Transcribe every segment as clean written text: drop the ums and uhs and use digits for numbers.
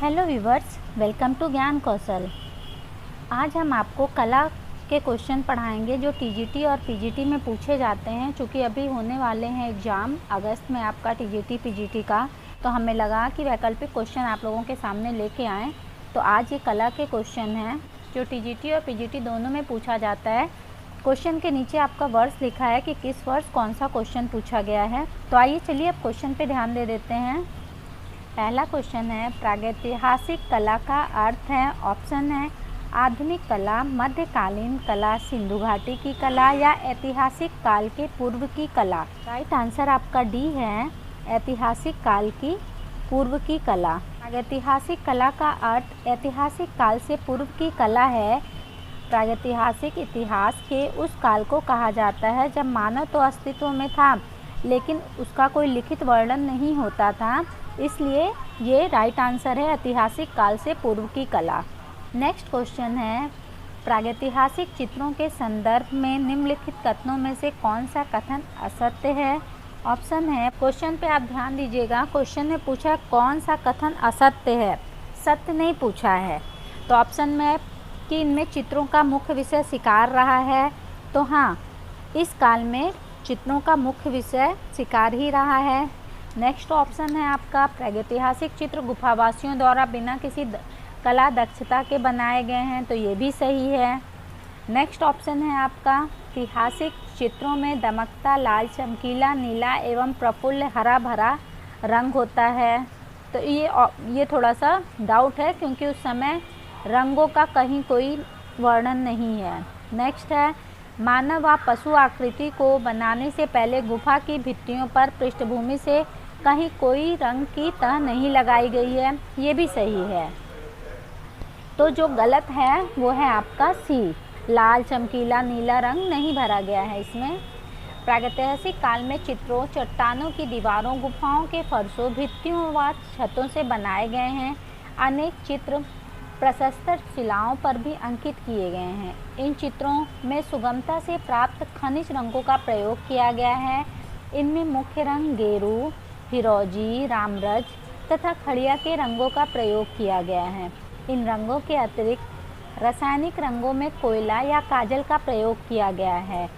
Hello viewers, welcome to ज्ञान कौशल। आज हम आपको कला के क्वेश्चन पढ़ाएंगे जो टीजीटी और पीजीटी में पूछे जाते हैं। चूँकि अभी होने वाले हैं एग्ज़ाम अगस्त में आपका टीजीटी पीजीटी का, तो हमें लगा कि वैकल्पिक क्वेश्चन आप लोगों के सामने लेके आएँ। तो आज ये कला के क्वेश्चन हैं जो टीजीटी और पीजीटी दोनों में पूछा जाता है। क्वेश्चन के नीचे आपका वर्ष लिखा है कि किस वर्ष कौन सा क्वेश्चन पूछा गया है। तो आइए चलिए अब क्वेश्चन पे ध्यान दे देते हैं। पहला क्वेश्चन है, प्रागैतिहासिक कला का अर्थ है। ऑप्शन है आधुनिक कला, मध्यकालीन कला, सिंधु घाटी की कला या ऐतिहासिक काल के पूर्व की कला। राइट आंसर आपका डी है, ऐतिहासिक काल की पूर्व की कला। प्रागैतिहासिक कला का अर्थ ऐतिहासिक काल से पूर्व की कला है। प्रागैतिहासिक इतिहास के उस काल को कहा जाता है जब मानव तो अस्तित्व में था लेकिन उसका कोई लिखित वर्णन नहीं होता था, इसलिए ये राइट आंसर है, ऐतिहासिक काल से पूर्व की कला। नेक्स्ट क्वेश्चन है, प्रागैतिहासिक चित्रों के संदर्भ में निम्नलिखित कथनों में से कौन सा कथन असत्य है। ऑप्शन है, क्वेश्चन पे आप ध्यान दीजिएगा, क्वेश्चन में पूछा है कौन सा कथन असत्य है, सत्य नहीं पूछा है। तो ऑप्शन में कि इनमें चित्रों का मुख्य विषय शिकार रहा है, तो हाँ, इस काल में चित्रों का मुख्य विषय शिकार ही रहा है। नेक्स्ट ऑप्शन है आपका, प्रागैतिहासिक चित्र गुफावासियों द्वारा बिना किसी कला दक्षता के बनाए गए हैं, तो ये भी सही है। नेक्स्ट ऑप्शन है आपका, ऐतिहासिक चित्रों में दमकता लाल, चमकीला नीला एवं प्रफुल्ल हरा भरा रंग होता है। तो ये थोड़ा सा डाउट है क्योंकि उस समय रंगों का कहीं कोई वर्णन नहीं है। नेक्स्ट है, मानव व पशु आकृति को बनाने से पहले गुफा की भित्तियों पर पृष्ठभूमि से कहीं कोई रंग की तह नहीं लगाई गई है, ये भी सही है। तो जो गलत है वो है आपका सी, लाल चमकीला नीला रंग नहीं भरा गया है इसमें। प्रागैतिहासिक काल में चित्रों चट्टानों की दीवारों, गुफाओं के फर्शों, भित्तियों व छतों से बनाए गए हैं। अनेक चित्र प्रशस्तर शिलाओं पर भी अंकित किए गए हैं। इन चित्रों में सुगमता से प्राप्त खनिज रंगों का प्रयोग किया गया है। इनमें मुख्य रंग गेरू, फिरोजी, रामरज तथा खड़िया के रंगों का प्रयोग किया गया है। इन रंगों के अतिरिक्त रासायनिक रंगों में कोयला या काजल का प्रयोग किया गया है।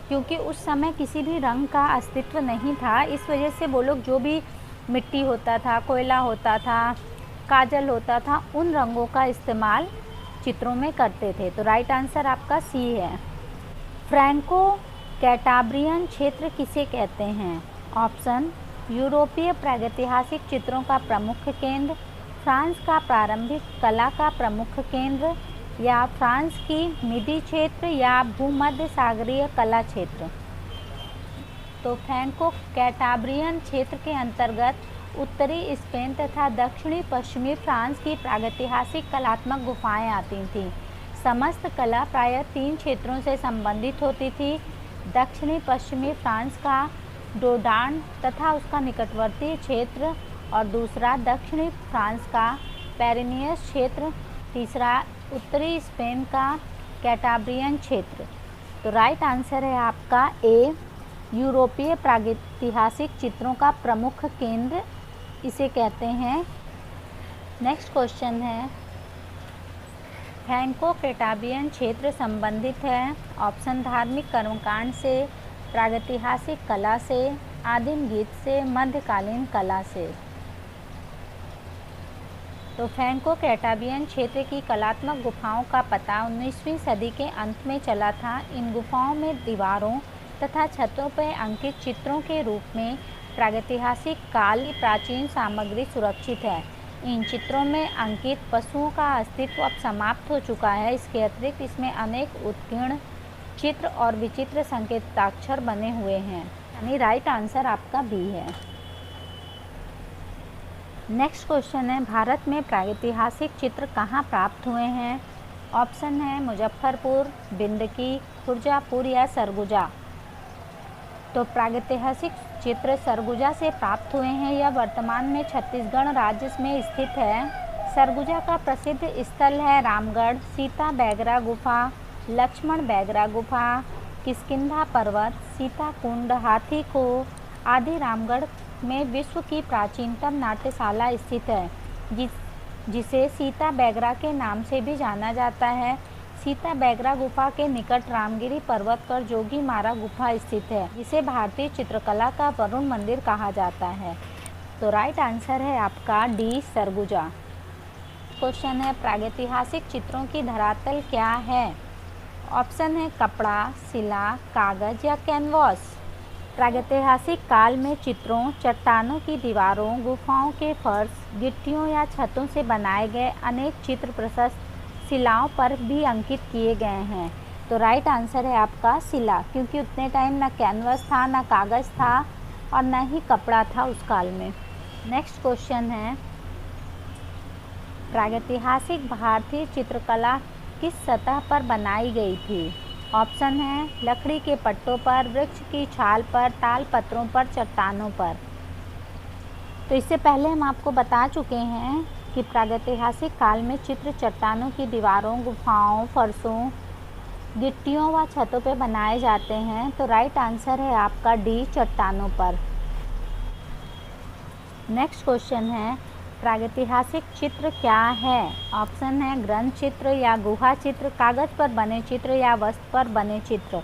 क्योंकि उस समय किसी भी रंग का अस्तित्व नहीं था, इस वजह से वो लोग जो भी मिट्टी होता था, कोयला होता था, काजल होता था, उन रंगों का इस्तेमाल चित्रों में करते थे। तो राइट आंसर आपका सी है। फ्रैंको कैटाब्रियन क्षेत्र किसे कहते हैं। ऑप्शन, यूरोपीय प्रागैतिहासिक चित्रों का प्रमुख केंद्र, फ्रांस का प्रारंभिक कला का प्रमुख केंद्र, या फ्रांस की मिडी क्षेत्र या भूमध्य सागरीय कला क्षेत्र। तो फ्रैंको कैटाब्रियन क्षेत्र के अंतर्गत उत्तरी स्पेन तथा दक्षिणी पश्चिमी फ्रांस की प्रागैतिहासिक कलात्मक गुफाएं आती थीं। समस्त कला प्रायः 3 क्षेत्रों से संबंधित होती थी। दक्षिणी पश्चिमी फ्रांस का डोडान तथा उसका निकटवर्ती क्षेत्र, और दूसरा दक्षिणी फ्रांस का पेरिनियस क्षेत्र, तीसरा उत्तरी स्पेन का कैटाब्रियन क्षेत्र। तो राइट आंसर है आपका ए, यूरोपीय प्रागैतिहासिक चित्रों का प्रमुख केंद्र इसे कहते हैं। नेक्स्ट क्वेश्चन है, फ्रैंको कैटाब्रियन क्षेत्र संबंधित है। ऑप्शन, धार्मिक कर्मकांड से, प्रागैतिहासिक कला से, आदिम गीत से, मध्यकालीन कला से। तो फ्रैंको कैटाब्रियन क्षेत्र की कलात्मक गुफाओं का पता 19वीं सदी के अंत में चला था। इन गुफाओं में दीवारों तथा छतों पर अंकित चित्रों के रूप में प्रागैतिहासिक काल की प्राचीन सामग्री सुरक्षित है। इन चित्रों में अंकित पशुओं का अस्तित्व अब समाप्त हो चुका है। इसके अतिरिक्त इसमें अनेक उत्कीर्ण चित्र और विचित्र संकेताक्षर बने हुए हैं, यानी राइट आंसर आपका बी है। नेक्स्ट क्वेश्चन है, भारत में प्रागैतिहासिक चित्र कहाँ प्राप्त हुए हैं। ऑप्शन है मुजफ्फरपुर, बिंदकी, खुर्जापुर या सरगुजा। तो प्रागैतिहासिक चित्र सरगुजा से प्राप्त हुए हैं। यह वर्तमान में छत्तीसगढ़ राज्य में स्थित है। सरगुजा का प्रसिद्ध स्थल है रामगढ़, सीता बैगरा गुफा, लक्ष्मण बैगरा गुफा, किष्किंधा पर्वत, सीता कुंड, हाथी को आदि। रामगढ़ में विश्व की प्राचीनतम नाट्यशाला स्थित है, जिसे सीता बैगरा के नाम से भी जाना जाता है। सीता बैगरा गुफा के निकट रामगिरी पर्वत पर जोगी मारा गुफा स्थित है, जिसे भारतीय चित्रकला का वरुण मंदिर कहा जाता है। तो राइट आंसर है आपका डी, सरगुजा। क्वेश्चन है, प्रागैतिहासिक चित्रों की धरातल क्या है? ऑप्शन है कपड़ा, शिला, कागज या कैनवास। प्रागैतिहासिक काल में चित्रों, चट्टानों की दीवारों, गुफाओं के फर्श, गिट्टियों या छतों से बनाए गए अनेक चित्र प्रशस्त शिलाओं पर भी अंकित किए गए हैं। तो राइट आंसर है आपका शिला, क्योंकि उतने टाइम ना कैनवास था, ना कागज़ था और ना ही कपड़ा था उस काल में। नेक्स्ट क्वेश्चन है, प्रागैतिहासिक भारतीय चित्रकला किस सतह पर बनाई गई थी? ऑप्शन है लकड़ी के पट्टों पर, वृक्ष की छाल पर, ताल पत्रों पर, चट्टानों पर। तो इससे पहले हम आपको बता चुके हैं कि प्रागैतिहासिक काल में चित्र चट्टानों की दीवारों, गुफाओं, फर्शों, गिट्टियों व छतों पर बनाए जाते हैं। तो राइट आंसर है आपका डी, चट्टानों पर। नेक्स्ट क्वेश्चन है, प्रागैतिहासिक चित्र क्या है? ऑप्शन है ग्रंथ चित्र या गुहा चित्र, कागज पर बने चित्र या वस्त्र पर बने चित्र।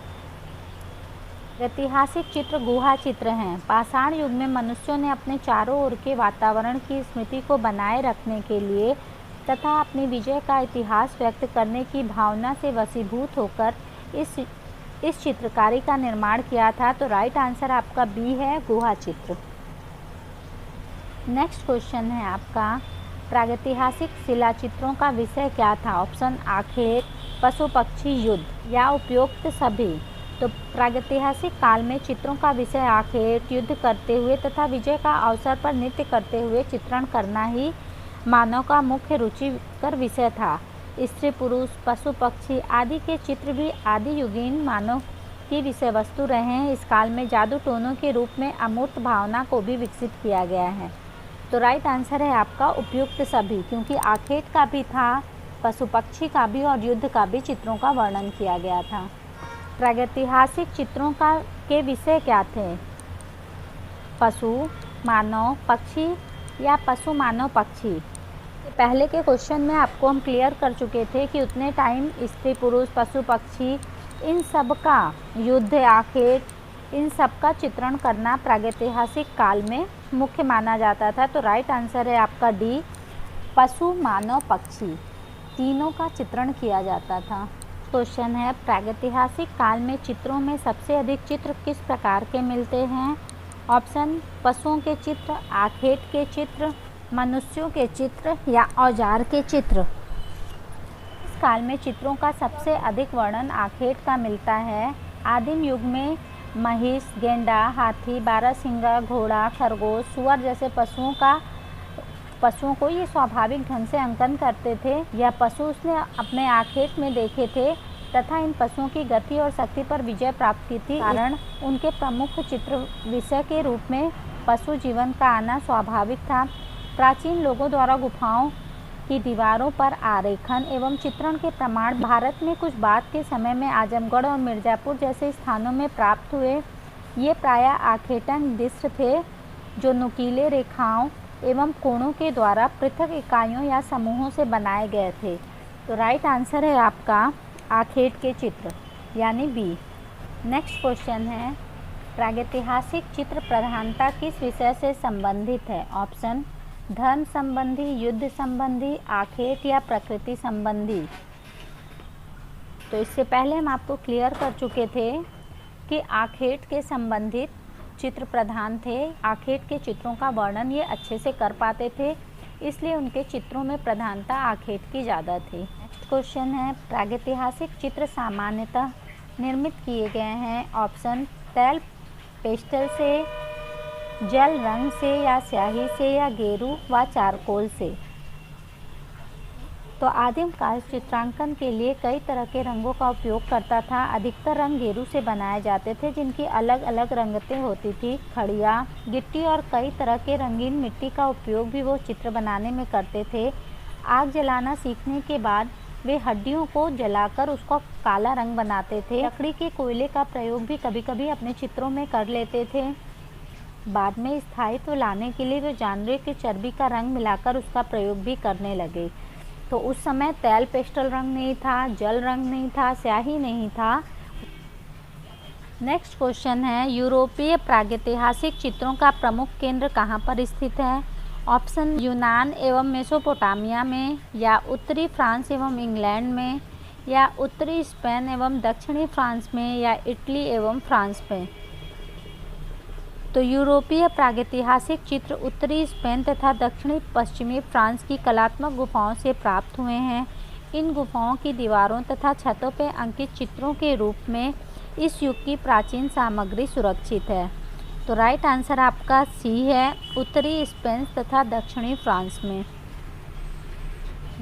प्रागैतिहासिक चित्र गुहा चित्र हैं। पाषाण युग में मनुष्यों ने अपने चारों ओर के वातावरण की स्मृति को बनाए रखने के लिए तथा अपनी विजय का इतिहास व्यक्त करने की भावना से वशीभूत होकर इस चित्रकारी का निर्माण किया था। तो राइट आंसर आपका बी है, गुहा चित्र। नेक्स्ट क्वेश्चन है आपका, प्रागैतिहासिक शिला चित्रों का विषय क्या था? ऑप्शन आखेट, पशु पक्षी, युद्ध या उपयुक्त सभी। तो प्रागैतिहासिक काल में चित्रों का विषय आखेट, युद्ध करते हुए तथा विजय का अवसर पर नृत्य करते हुए चित्रण करना ही मानव का मुख्य रुचिकर विषय था। स्त्री पुरुष, पशु पक्षी आदि के चित्र भी आदि युगीन मानव की विषय वस्तु रहे हैं। इस काल में जादू टोनों के रूप में अमूर्त भावना को भी विकसित किया गया है। तो राइट आंसर है आपका उपयुक्त सभी, क्योंकि आखेट का भी था, पशु पक्षी का भी और युद्ध का भी चित्रों का वर्णन किया गया था। प्रागैतिहासिक चित्रों के विषय क्या थे? पशु, मानव, पक्षी या पशु, मानव, पक्षी। पहले के क्वेश्चन में आपको हम क्लियर कर चुके थे कि उतने टाइम स्त्री पुरुष, पशु पक्षी, इन सब का युद्ध, आखेट, इन सब का चित्रण करना प्रागैतिहासिक काल में मुख्य माना जाता था। तो राइट आंसर है आपका डी, पशु, मानव, पक्षी तीनों का चित्रण किया जाता था। क्वेश्चन है, प्रागैतिहासिक काल में चित्रों में सबसे अधिक चित्र किस प्रकार के मिलते हैं? ऑप्शन पशुओं के चित्र, आखेट के चित्र, मनुष्यों के चित्र या औजार के चित्र। इस काल में चित्रों का सबसे अधिक वर्णन आखेट का मिलता है। आदिम युग में महिष, गेंडा, हाथी, बारहसिंगा, घोड़ा, खरगोश, सुअर जैसे पशुओं को ये स्वाभाविक ढंग से अंकन करते थे। यह पशु उसने अपने आखेट में देखे थे तथा इन पशुओं की गति और शक्ति पर विजय प्राप्त की थी। कारण उनके प्रमुख चित्र विषय के रूप में पशु जीवन का आना स्वाभाविक था। प्राचीन लोगों द्वारा गुफाओं की दीवारों पर आरेखन एवं चित्रण के प्रमाण भारत में कुछ बाद के समय में आजमगढ़ और मिर्ज़ापुर जैसे स्थानों में प्राप्त हुए। ये प्रायः आखेटन दृश्य थे जो नुकीले रेखाओं एवं कोणों के द्वारा पृथक इकाइयों या समूहों से बनाए गए थे। तो राइट आंसर है आपका आखेट के चित्र यानी बी। नेक्स्ट क्वेश्चन है, प्रागैतिहासिक चित्र प्रधानता किस विषय से संबंधित है? ऑप्शन धर्म संबंधी, युद्ध संबंधी, आखेट या प्रकृति संबंधी। तो इससे पहले हम आपको क्लियर कर चुके थे कि आखेट के संबंधित चित्र प्रधान थे। आखेट के चित्रों का वर्णन ये अच्छे से कर पाते थे, इसलिए उनके चित्रों में प्रधानता आखेट की ज़्यादा थी। नेक्स्ट क्वेश्चन है, प्रागैतिहासिक चित्र सामान्यतः निर्मित किए गए हैं। ऑप्शन तैल पेस्टल से, जल रंग से या स्याही से या गेरू व चारकोल से। तो आदिम काल चित्रांकन के लिए कई तरह के रंगों का उपयोग करता था। अधिकतर रंग गेरू से बनाए जाते थे, जिनकी अलग अलग रंगतें होती थी। खड़िया, गिट्टी और कई तरह के रंगीन मिट्टी का उपयोग भी वो चित्र बनाने में करते थे। आग जलाना सीखने के बाद वे हड्डियों को जलाकर उसका काला रंग बनाते थे। लकड़ी के कोयले का प्रयोग भी कभी कभी अपने चित्रों में कर लेते थे। बाद में स्थायित्व लाने के लिए वे जानवरों की चर्बी का रंग मिलाकर उसका प्रयोग भी करने लगे। तो उस समय तेल पेस्टल रंग नहीं था, जल रंग नहीं था, स्याही नहीं था। नेक्स्ट क्वेश्चन है, यूरोपीय प्रागैतिहासिक चित्रों का प्रमुख केंद्र कहाँ पर स्थित है? ऑप्शन यूनान एवं मेसोपोटामिया में, या उत्तरी फ्रांस एवं इंग्लैंड में, या उत्तरी स्पेन एवं दक्षिणी फ्रांस में, या इटली एवं फ्रांस में। तो यूरोपीय प्रागैतिहासिक चित्र उत्तरी स्पेन तथा दक्षिणी पश्चिमी फ्रांस की कलात्मक गुफाओं से प्राप्त हुए हैं। इन गुफाओं की दीवारों तथा छतों पर अंकित चित्रों के रूप में इस युग की प्राचीन सामग्री सुरक्षित है। तो राइट आंसर आपका सी है, उत्तरी स्पेन तथा दक्षिणी फ्रांस में।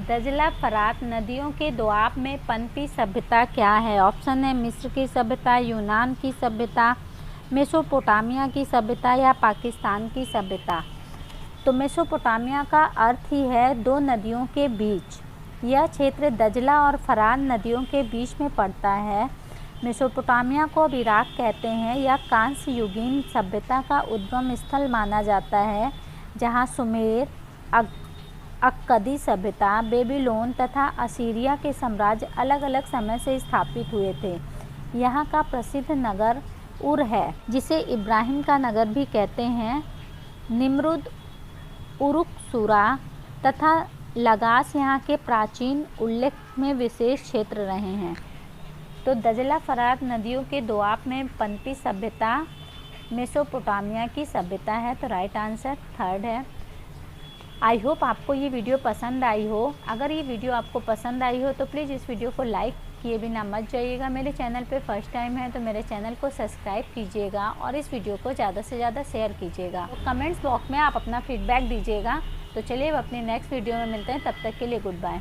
दजला फरात नदियों के दोआब में पनपी सभ्यता क्या है? ऑप्शन है मिस्र की सभ्यता, यूनान की सभ्यता, मेसोपोटामिया की सभ्यता, या पाकिस्तान की सभ्यता। तो मेसोपोटामिया का अर्थ ही है दो नदियों के बीच। यह क्षेत्र दजला और फरात नदियों के बीच में पड़ता है। मेसोपोटामिया को अब इराक कहते हैं। यह कांस्य युगीन सभ्यता का उद्गम स्थल माना जाता है, जहां सुमेर, अक्कदी सभ्यता, बेबीलोन तथा असीरिया के साम्राज्य अलग अलग समय से स्थापित हुए थे। यहाँ का प्रसिद्ध नगर उर है, जिसे इब्राहिम का नगर भी कहते हैं। निम्रुद, उरुक-सुरा तथा लगास यहाँ के प्राचीन उल्लेख में विशेष क्षेत्र रहे हैं। तो दजला फरात नदियों के दोआब में पनपी सभ्यता मेसोपोटामिया की सभ्यता है। तो राइट आंसर थर्ड है। आई होप आपको ये वीडियो पसंद आई हो। अगर ये वीडियो आपको पसंद आई हो तो प्लीज़ इस वीडियो को लाइक किए बिना मत जाइएगा। मेरे चैनल पे फर्स्ट टाइम है तो मेरे चैनल को सब्सक्राइब कीजिएगा और इस वीडियो को ज़्यादा से ज़्यादा शेयर कीजिएगा। तो कमेंट्स बॉक्स में आप अपना फीडबैक दीजिएगा। तो चलिए अब अपने नेक्स्ट वीडियो में मिलते हैं, तब तक के लिए गुड बाय।